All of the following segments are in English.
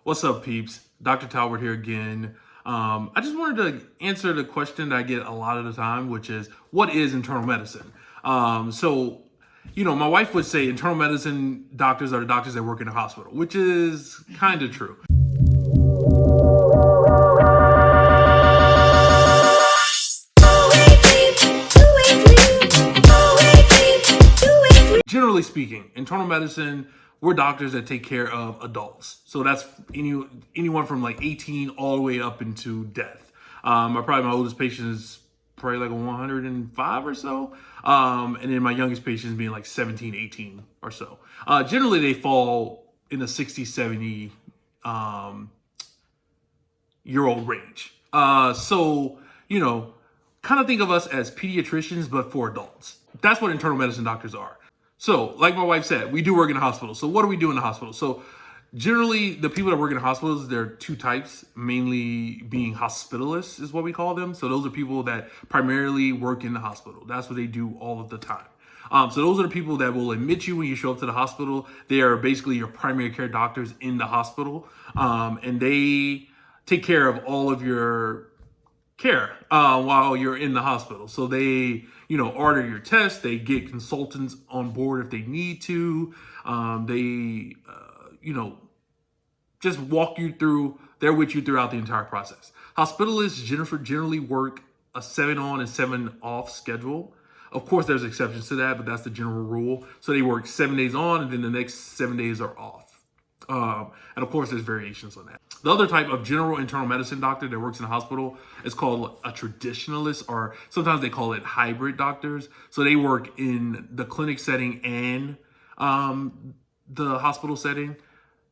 What's up, peeps? Dr. Talbert here again. I just wanted to answer the question that I get a lot of the time, which is, what is internal medicine? My wife would say internal medicine doctors are the doctors that work in a hospital, which is kind of true. Generally speaking, internal medicine, we're doctors that take care of adults. So that's anyone from like 18 all the way up into death. My oldest patient is probably like 105 or so. And then my youngest patient is being like 17, 18 or so. Generally, they fall in the 60, 70 year old range. Kind of think of us as pediatricians, but for adults. That's what internal medicine doctors are. So, like my wife said, we do work in a hospital. So what do we do in the hospital? So generally, the people that work in hospitals, there are two types, mainly being hospitalists is what we call them. So those are people that primarily work in the hospital. That's what they do all of the time. So those are the people that will admit you when you show up to the hospital. They are basically your primary care doctors in the hospital. And they take care of all of your care while you're in the hospital. So they, order your tests. They get consultants on board if they need to. They just walk you through. They're with you throughout the entire process. Hospitalists generally work a 7 on and 7 off schedule. Of course, there's exceptions to that, but that's the general rule. So they work 7 days on, and then the next 7 days are off. And of course, there's variations on that. The other type of general internal medicine doctor that works in a hospital is called a traditionalist, or sometimes they call it hybrid doctors. So they work in the clinic setting and the hospital setting.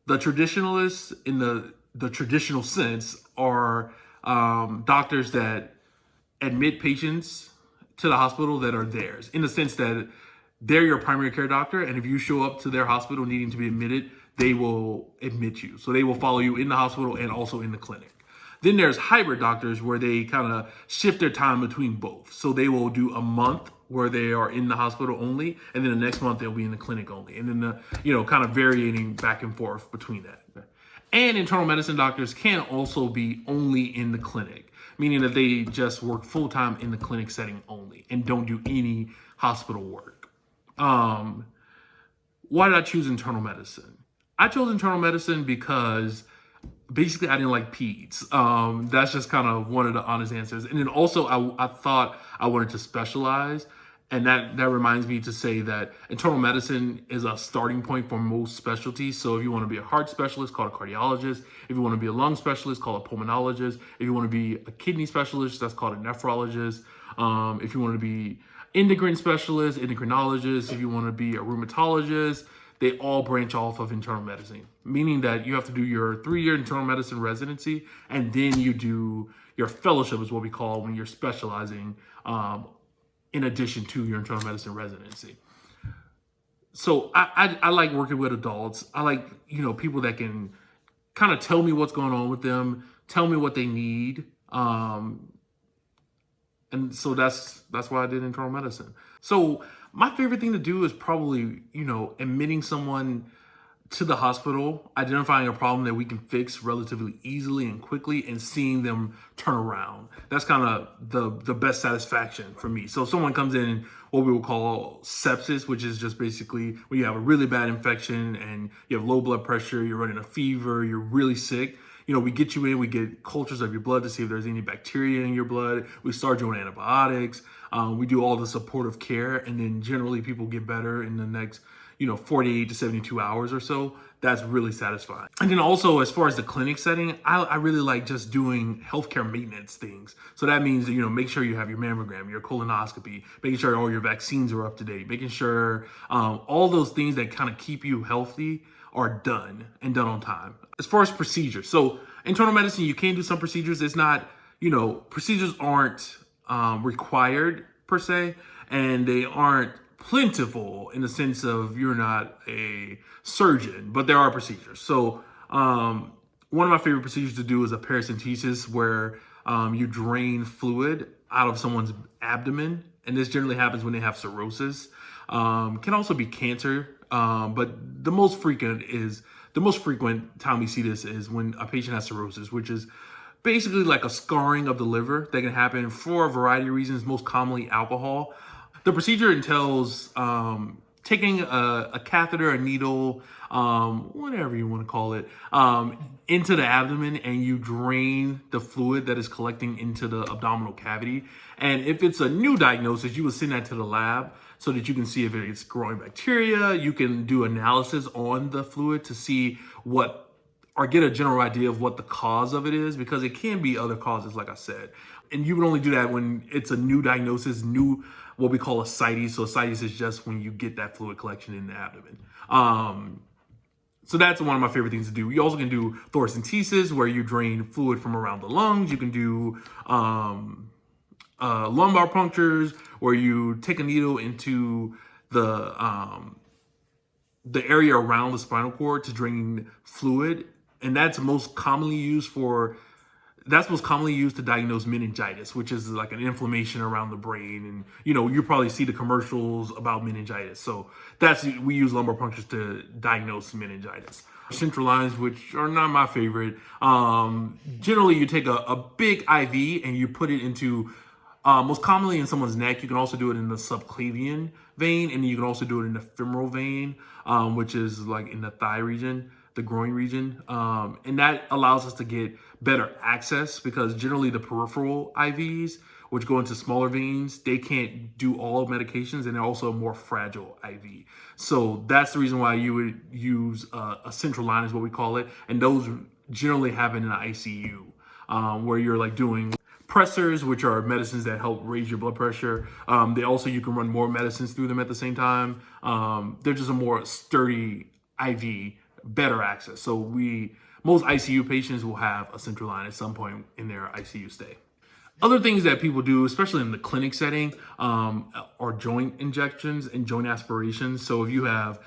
The traditionalists, in the traditional sense, are doctors that admit patients to the hospital that are theirs, in the sense that they're your primary care doctor, and if you show up to their hospital needing to be admitted, they will admit you. So they will follow you in the hospital and also in the clinic. Then there's hybrid doctors where they kind of shift their time between both. So they will do a month where they are in the hospital only, and then the next month they'll be in the clinic only. And then kind of varying back and forth between that. And internal medicine doctors can also be only in the clinic, meaning that they just work full-time in the clinic setting only and don't do any hospital work. Why did I choose internal medicine? I chose internal medicine because basically I didn't like peds. That's just kind of one of the honest answers. And then also I thought I wanted to specialize. And that reminds me to say that internal medicine is a starting point for most specialties. So if you want to be a heart specialist, call a cardiologist. If you want to be a lung specialist, call a pulmonologist. If you want to be a kidney specialist, that's called a nephrologist. If you want to be endocrine specialist, endocrinologist. If you want to be a rheumatologist, they all branch off of internal medicine, meaning that you have to do your 3-year internal medicine residency, and then you do your fellowship, is what we call when you're specializing in addition to your internal medicine residency. So I like working with adults. I like, people that can kind of tell me what's going on with them, tell me what they need. And so that's why I did internal medicine. So my favorite thing to do is probably, admitting someone to the hospital, identifying a problem that we can fix relatively easily and quickly, and seeing them turn around. That's kind of the best satisfaction for me. So if someone comes in what we would call sepsis, which is just basically when you have a really bad infection and you have low blood pressure, you're running a fever, you're really sick. We get you in, we get cultures of your blood to see if there's any bacteria in your blood. We start you on antibiotics. We do all the supportive care, and then generally people get better in the next, 48 to 72 hours or so. That's really satisfying. And then also, as far as the clinic setting, I really like just doing healthcare maintenance things. So that means, make sure you have your mammogram, your colonoscopy, making sure all your vaccines are up to date, making sure all those things that kind of keep you healthy are done on time. As far as procedures, so internal medicine, you can do some procedures. It's not, procedures aren't required per se, and they aren't plentiful in the sense of you're not a surgeon, but there are procedures. So one of my favorite procedures to do is a paracentesis, where you drain fluid out of someone's abdomen. And this generally happens when they have cirrhosis. Can also be cancer. But the most frequent is The most frequent time we see this is when a patient has cirrhosis, which is basically like a scarring of the liver that can happen for a variety of reasons, most commonly alcohol. The procedure entails taking a catheter, a needle, whatever you want to call it, into the abdomen, and you drain the fluid that is collecting into the abdominal cavity. And if it's a new diagnosis, you would send that to the lab so that you can see if it's growing bacteria. You can do analysis on the fluid to see or get a general idea of what the cause of it is, because it can be other causes, like I said. And you would only do that when it's a new diagnosis, what we call ascites. So ascites is just when you get that fluid collection in the abdomen. So that's one of my favorite things to do. You also can do thoracentesis, where you drain fluid from around the lungs. You can do lumbar punctures, where you take a needle into the area around the spinal cord to drain fluid, and that's most commonly used to diagnose meningitis, which is like an inflammation around the brain. And you probably see the commercials about meningitis. So we use lumbar punctures to diagnose meningitis. Central lines, which are not my favorite. Generally, you take a big IV and you put it into, most commonly in someone's neck. You can also do it in the subclavian vein, and you can also do it in the femoral vein, which is like in the thigh region, the groin region. And that allows us to get better access, because generally the peripheral IVs, which go into smaller veins, they can't do all medications, and they're also a more fragile IV. So that's the reason why you would use a central line, is what we call it. And those generally happen in the ICU, where you're like doing pressors, which are medicines that help raise your blood pressure. You can run more medicines through them at the same time. They're just a more sturdy IV, better access. So most ICU patients will have a central line at some point in their ICU stay. Other things that people do, especially in the clinic setting, are joint injections and joint aspirations. So if you have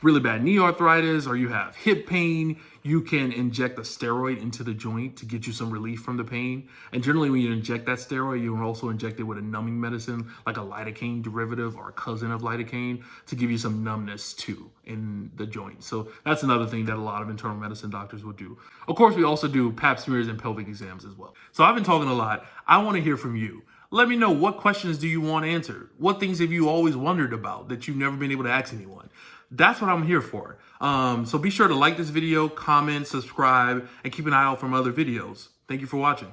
really bad knee arthritis or you have hip pain, you can inject a steroid into the joint to get you some relief from the pain. And generally when you inject that steroid, you can also inject it with a numbing medicine, like a lidocaine derivative or a cousin of lidocaine, to give you some numbness too in the joint. So that's another thing that a lot of internal medicine doctors will do. Of course, we also do pap smears and pelvic exams as well. So I've been talking a lot. I want to hear from you. Let me know, what questions do you want answered? What things have you always wondered about that you've never been able to ask anyone? That's what I'm here for. So be sure to like this video, comment, subscribe, and keep an eye out for my other videos. Thank you for watching.